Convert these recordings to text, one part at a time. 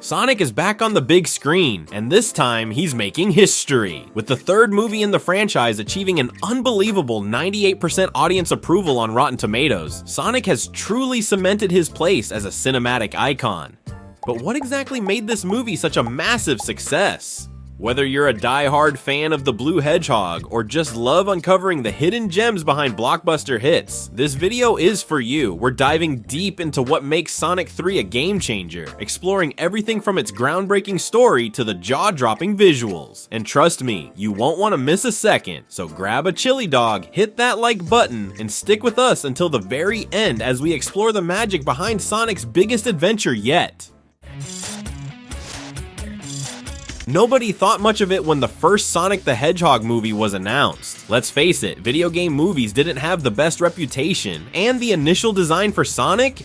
Sonic is back on the big screen, and this time he's making history, with the third movie in the franchise achieving an unbelievable 98% audience approval on Rotten Tomatoes. Sonic has truly cemented his place as a cinematic icon. But what exactly made this movie such a massive success? Whether you're a die-hard fan of the Blue Hedgehog or just love uncovering the hidden gems behind blockbuster hits, this video is for you. We're diving deep into what makes Sonic 3 a game changer, exploring everything from its groundbreaking story to the jaw-dropping visuals. And trust me, you won't want to miss a second, so grab a chili dog, hit that like button, and stick with us until the very end as we explore the magic behind Sonic's biggest adventure yet. Nobody thought much of it when the first Sonic the Hedgehog movie was announced. Let's face it, video game movies didn't have the best reputation, and the initial design for Sonic?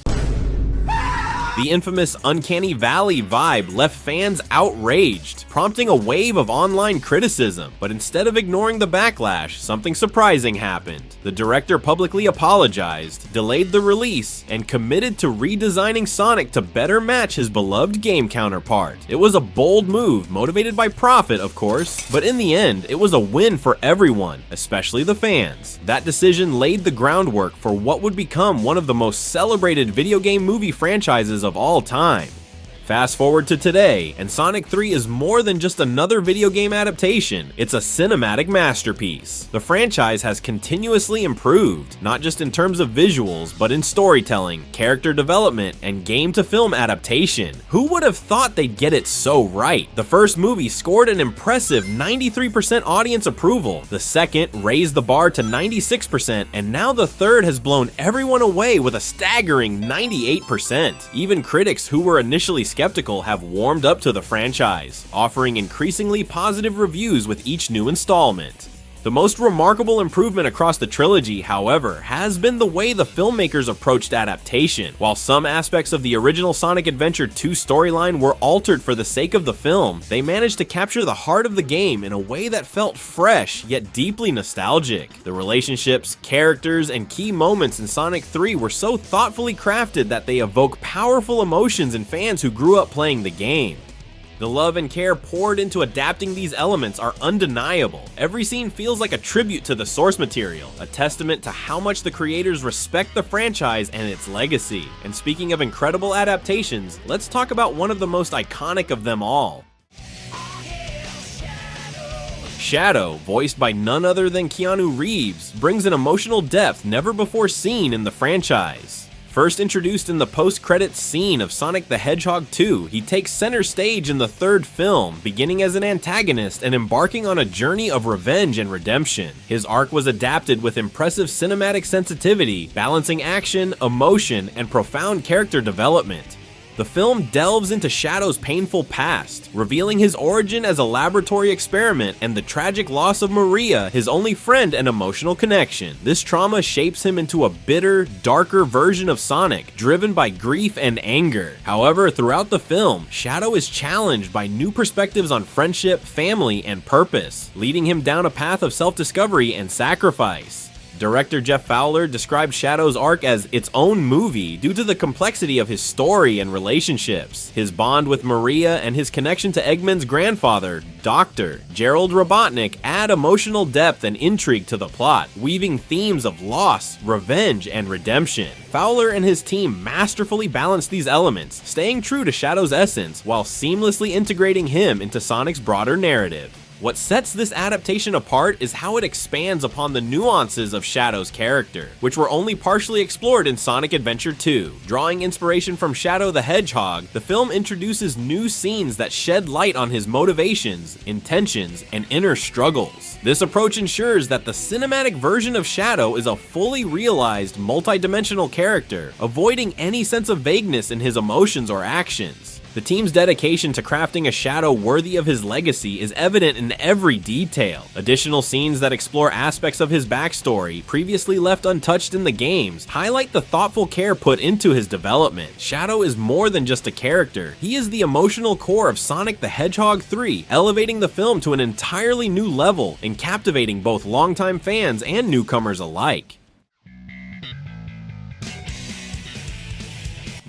The infamous Uncanny Valley vibe left fans outraged, prompting a wave of online criticism. But instead of ignoring the backlash, something surprising happened. The director publicly apologized, delayed the release, and committed to redesigning Sonic to better match his beloved game counterpart. It was a bold move, motivated by profit, of course, but in the end, it was a win for everyone, especially the fans. That decision laid the groundwork for what would become one of the most celebrated video game movie franchises of all time. Fast forward to today, and Sonic 3 is more than just another video game adaptation, it's a cinematic masterpiece. The franchise has continuously improved, not just in terms of visuals, but in storytelling, character development, and game-to-film adaptation. Who would have thought they'd get it so right? The first movie scored an impressive 93% audience approval, the second raised the bar to 96%, and now the third has blown everyone away with a staggering 98%. Even critics who were initially skeptical have warmed up to the franchise, offering increasingly positive reviews with each new installment. The most remarkable improvement across the trilogy, however, has been the way the filmmakers approached adaptation. While some aspects of the original Sonic Adventure 2 storyline were altered for the sake of the film, they managed to capture the heart of the game in a way that felt fresh yet deeply nostalgic. The relationships, characters, and key moments in Sonic 3 were so thoughtfully crafted that they evoke powerful emotions in fans who grew up playing the game. The love and care poured into adapting these elements are undeniable. Every scene feels like a tribute to the source material, a testament to how much the creators respect the franchise and its legacy. And speaking of incredible adaptations, let's talk about one of the most iconic of them all. Shadow, voiced by none other than Keanu Reeves, brings an emotional depth never before seen in the franchise. First introduced in the post-credits scene of Sonic the Hedgehog 2, he takes center stage in the third film, beginning as an antagonist and embarking on a journey of revenge and redemption. His arc was adapted with impressive cinematic sensitivity, balancing action, emotion, and profound character development. The film delves into Shadow's painful past, revealing his origin as a laboratory experiment and the tragic loss of Maria, his only friend and emotional connection. This trauma shapes him into a bitter, darker version of Sonic, driven by grief and anger. However, throughout the film, Shadow is challenged by new perspectives on friendship, family, and purpose, leading him down a path of self-discovery and sacrifice. Director Jeff Fowler described Shadow's arc as its own movie due to the complexity of his story and relationships. His bond with Maria and his connection to Eggman's grandfather, Dr. Gerald Robotnik, add emotional depth and intrigue to the plot, weaving themes of loss, revenge, and redemption. Fowler and his team masterfully balance these elements, staying true to Shadow's essence while seamlessly integrating him into Sonic's broader narrative. What sets this adaptation apart is how it expands upon the nuances of Shadow's character, which were only partially explored in Sonic Adventure 2. Drawing inspiration from Shadow the Hedgehog, the film introduces new scenes that shed light on his motivations, intentions, and inner struggles. This approach ensures that the cinematic version of Shadow is a fully realized, multi-dimensional character, avoiding any sense of vagueness in his emotions or actions. The team's dedication to crafting a Shadow worthy of his legacy is evident in every detail. Additional scenes that explore aspects of his backstory, previously left untouched in the games, highlight the thoughtful care put into his development. Shadow is more than just a character. He is the emotional core of Sonic the Hedgehog 3, elevating the film to an entirely new level and captivating both longtime fans and newcomers alike.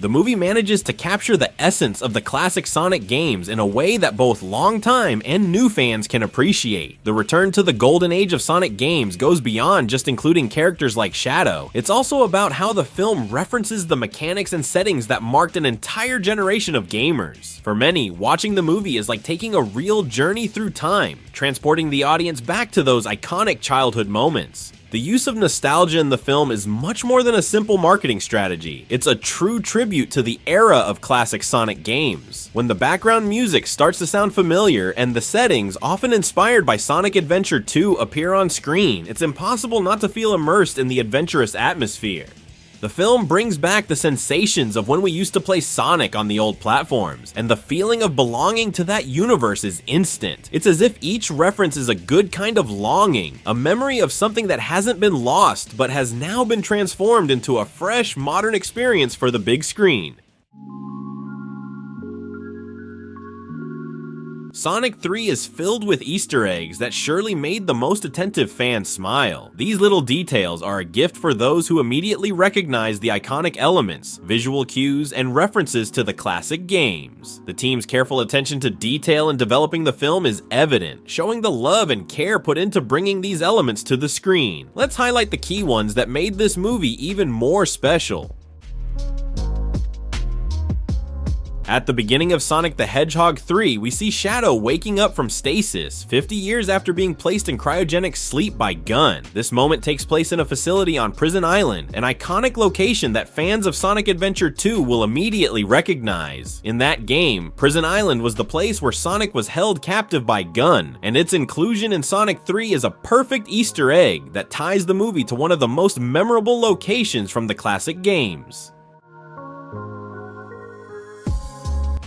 The movie manages to capture the essence of the classic Sonic games in a way that both longtime and new fans can appreciate. The return to the golden age of Sonic games goes beyond just including characters like Shadow. It's also about how the film references the mechanics and settings that marked an entire generation of gamers. For many, watching the movie is like taking a real journey through time, transporting the audience back to those iconic childhood moments. The use of nostalgia in the film is much more than a simple marketing strategy. It's a true tribute to the era of classic Sonic games. When the background music starts to sound familiar and the settings, often inspired by Sonic Adventure 2, appear on screen, it's impossible not to feel immersed in the adventurous atmosphere. The film brings back the sensations of when we used to play Sonic on the old platforms, and the feeling of belonging to that universe is instant. It's as if each reference is a good kind of longing, a memory of something that hasn't been lost but has now been transformed into a fresh, modern experience for the big screen. Sonic 3 is filled with Easter eggs that surely made the most attentive fans smile. These little details are a gift for those who immediately recognize the iconic elements, visual cues, and references to the classic games. The team's careful attention to detail in developing the film is evident, showing the love and care put into bringing these elements to the screen. Let's highlight the key ones that made this movie even more special. At the beginning of Sonic the Hedgehog 3, we see Shadow waking up from stasis, 50 years after being placed in cryogenic sleep by Gun. This moment takes place in a facility on Prison Island, an iconic location that fans of Sonic Adventure 2 will immediately recognize. In that game, Prison Island was the place where Sonic was held captive by Gun, and its inclusion in Sonic 3 is a perfect Easter egg that ties the movie to one of the most memorable locations from the classic games.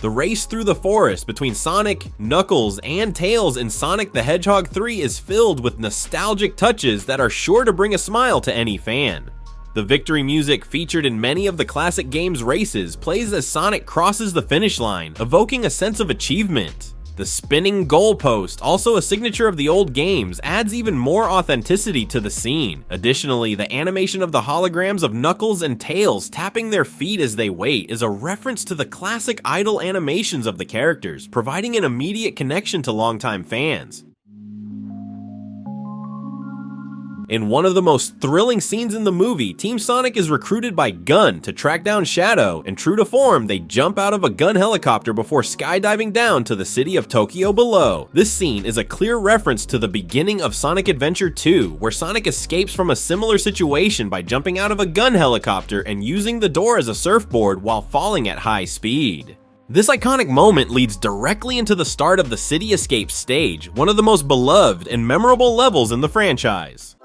The race through the forest between Sonic, Knuckles, and Tails in Sonic the Hedgehog 3 is filled with nostalgic touches that are sure to bring a smile to any fan. The victory music featured in many of the classic game's races plays as Sonic crosses the finish line, evoking a sense of achievement. The spinning goalpost, also a signature of the old games, adds even more authenticity to the scene. Additionally, the animation of the holograms of Knuckles and Tails tapping their feet as they wait is a reference to the classic idle animations of the characters, providing an immediate connection to longtime fans. In one of the most thrilling scenes in the movie, Team Sonic is recruited by Gun to track down Shadow, and true to form, they jump out of a Gun helicopter before skydiving down to the city of Tokyo below. This scene is a clear reference to the beginning of Sonic Adventure 2, where Sonic escapes from a similar situation by jumping out of a Gun helicopter and using the door as a surfboard while falling at high speed. This iconic moment leads directly into the start of the City Escape stage, one of the most beloved and memorable levels in the franchise.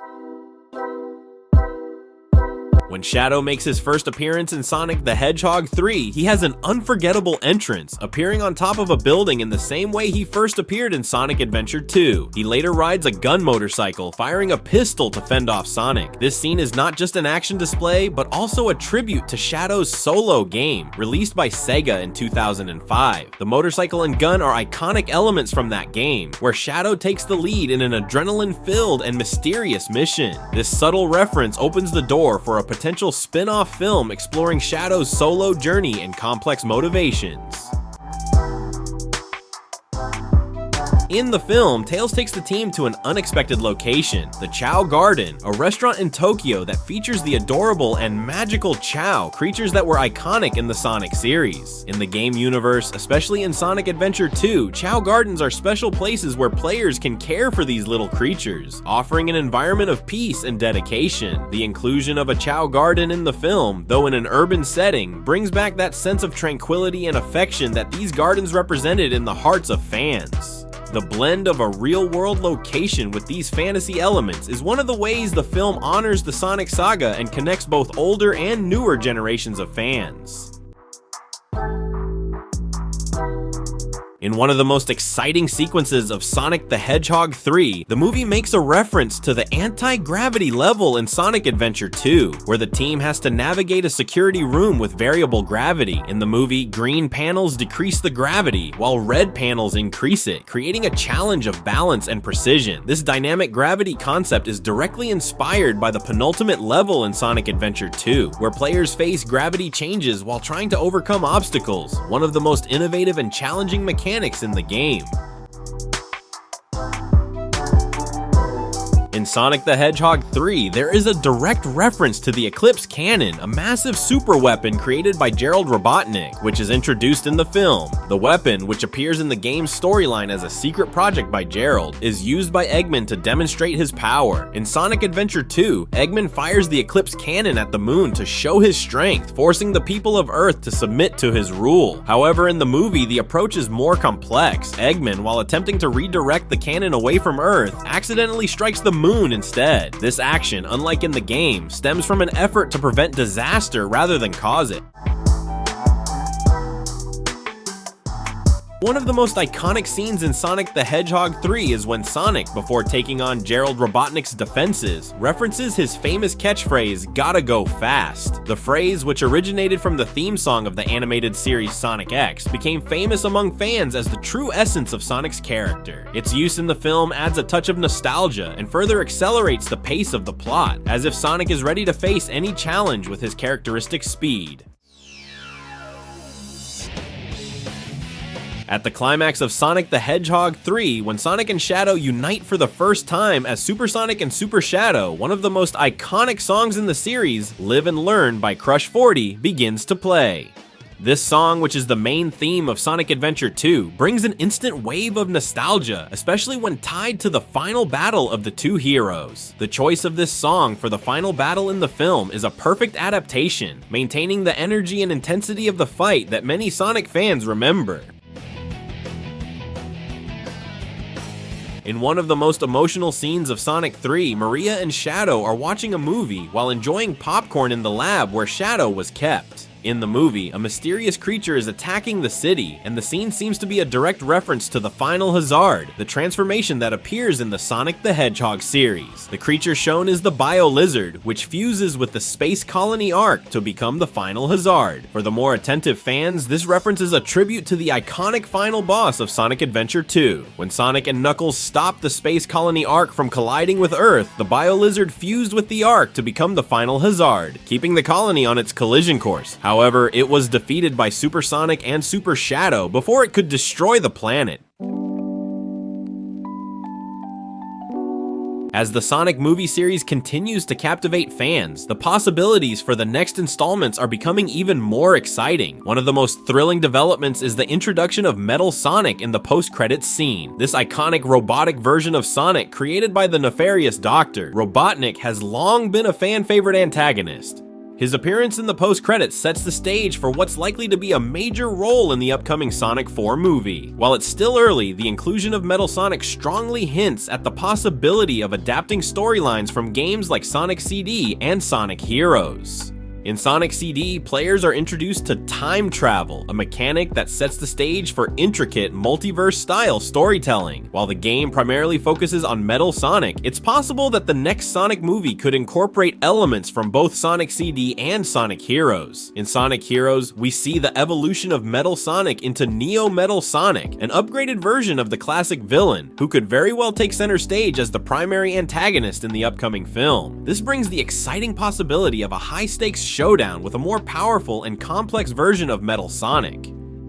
When Shadow makes his first appearance in Sonic the Hedgehog 3, he has an unforgettable entrance, appearing on top of a building in the same way he first appeared in Sonic Adventure 2. He later rides a gun motorcycle, firing a pistol to fend off Sonic. This scene is not just an action display, but also a tribute to Shadow's solo game, released by Sega in 2005. The motorcycle and gun are iconic elements from that game, where Shadow takes the lead in an adrenaline-filled and mysterious mission. This subtle reference opens the door for a potential spin-off film exploring Shadow's solo journey and complex motivations. In the film, Tails takes the team to an unexpected location, the Chao Garden, a restaurant in Tokyo that features the adorable and magical Chao, creatures that were iconic in the Sonic series. In the game universe, especially in Sonic Adventure 2, Chao Gardens are special places where players can care for these little creatures, offering an environment of peace and dedication. The inclusion of a Chao Garden in the film, though in an urban setting, brings back that sense of tranquility and affection that these gardens represented in the hearts of fans. The blend of a real-world location with these fantasy elements is one of the ways the film honors the Sonic saga and connects both older and newer generations of fans. In one of the most exciting sequences of Sonic the Hedgehog 3, the movie makes a reference to the anti-gravity level in Sonic Adventure 2, where the team has to navigate a security room with variable gravity. In the movie, green panels decrease the gravity, while red panels increase it, creating a challenge of balance and precision. This dynamic gravity concept is directly inspired by the penultimate level in Sonic Adventure 2, where players face gravity changes while trying to overcome obstacles, one of the most innovative and challenging mechanics in the game. In Sonic the Hedgehog 3, there is a direct reference to the Eclipse Cannon, a massive super weapon created by Gerald Robotnik, which is introduced in the film. The weapon, which appears in the game's storyline as a secret project by Gerald, is used by Eggman to demonstrate his power. In Sonic Adventure 2, Eggman fires the Eclipse Cannon at the moon to show his strength, forcing the people of Earth to submit to his rule. However, in the movie, the approach is more complex. Eggman, while attempting to redirect the cannon away from Earth, accidentally strikes the moon instead. This action, unlike in the game, stems from an effort to prevent disaster rather than cause it. One of the most iconic scenes in Sonic the Hedgehog 3 is when Sonic, before taking on Gerald Robotnik's defenses, references his famous catchphrase, "Gotta go fast." The phrase, which originated from the theme song of the animated series Sonic X, became famous among fans as the true essence of Sonic's character. Its use in the film adds a touch of nostalgia and further accelerates the pace of the plot, as if Sonic is ready to face any challenge with his characteristic speed. At the climax of Sonic the Hedgehog 3, when Sonic and Shadow unite for the first time as Super Sonic and Super Shadow, one of the most iconic songs in the series, Live and Learn by Crush 40, begins to play. This song, which is the main theme of Sonic Adventure 2, brings an instant wave of nostalgia, especially when tied to the final battle of the two heroes. The choice of this song for the final battle in the film is a perfect adaptation, maintaining the energy and intensity of the fight that many Sonic fans remember. In one of the most emotional scenes of Sonic 3, Maria and Shadow are watching a movie while enjoying popcorn in the lab where Shadow was kept. In the movie, a mysterious creature is attacking the city, and the scene seems to be a direct reference to the final Hazard, the transformation that appears in the Sonic the Hedgehog series. The creature shown is the Bio-Lizard, which fuses with the Space Colony Arc to become the final Hazard. For the more attentive fans, this reference is a tribute to the iconic final boss of Sonic Adventure 2. When Sonic and Knuckles stopped the Space Colony Arc from colliding with Earth, the Bio-Lizard fused with the Arc to become the final Hazard, keeping the colony on its collision course. However, it was defeated by Super Sonic and Super Shadow before it could destroy the planet. As the Sonic movie series continues to captivate fans, the possibilities for the next installments are becoming even more exciting. One of the most thrilling developments is the introduction of Metal Sonic in the post-credits scene. This iconic robotic version of Sonic, created by the nefarious Doctor, Robotnik, has long been a fan-favorite antagonist. His appearance in the post-credits sets the stage for what's likely to be a major role in the upcoming Sonic 4 movie. While it's still early, the inclusion of Metal Sonic strongly hints at the possibility of adapting storylines from games like Sonic CD and Sonic Heroes. In Sonic CD, players are introduced to time travel, a mechanic that sets the stage for intricate, multiverse-style storytelling. While the game primarily focuses on Metal Sonic, it's possible that the next Sonic movie could incorporate elements from both Sonic CD and Sonic Heroes. In Sonic Heroes, we see the evolution of Metal Sonic into Neo Metal Sonic, an upgraded version of the classic villain, who could very well take center stage as the primary antagonist in the upcoming film. This brings the exciting possibility of a high-stakes showdown with a more powerful and complex version of Metal Sonic.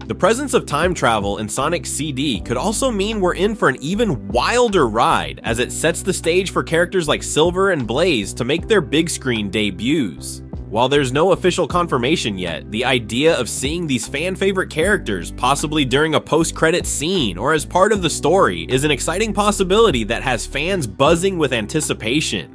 The presence of time travel in Sonic CD could also mean we're in for an even wilder ride, as it sets the stage for characters like Silver and Blaze to make their big screen debuts. While there's no official confirmation yet, the idea of seeing these fan-favorite characters, possibly during a post-credit scene or as part of the story, is an exciting possibility that has fans buzzing with anticipation.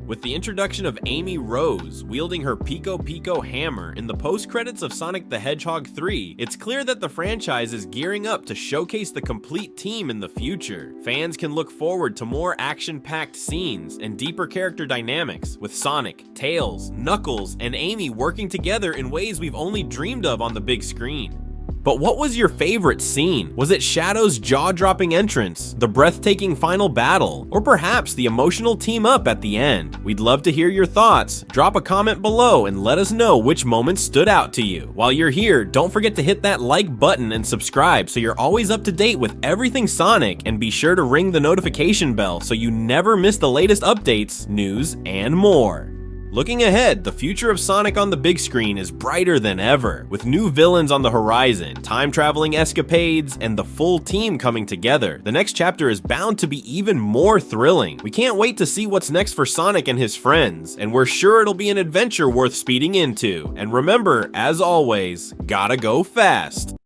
With the introduction of Amy Rose wielding her Pico Pico hammer in the post-credits of Sonic the Hedgehog 3, it's clear that the franchise is gearing up to showcase the complete team in the future. Fans can look forward to more action-packed scenes and deeper character dynamics, with Sonic, Tails, Knuckles, and Amy working together in ways we've only dreamed of on the big screen. But what was your favorite scene? Was it Shadow's jaw-dropping entrance, the breathtaking final battle, or perhaps the emotional team-up at the end? We'd love to hear your thoughts. Drop a comment below and let us know which moments stood out to you. While you're here, don't forget to hit that like button and subscribe so you're always up to date with everything Sonic, and be sure to ring the notification bell so you never miss the latest updates, news, and more. Looking ahead, the future of Sonic on the big screen is brighter than ever, with new villains on the horizon, time-traveling escapades, and the full team coming together. The next chapter is bound to be even more thrilling. We can't wait to see what's next for Sonic and his friends, and we're sure it'll be an adventure worth speeding into. And remember, as always, gotta go fast.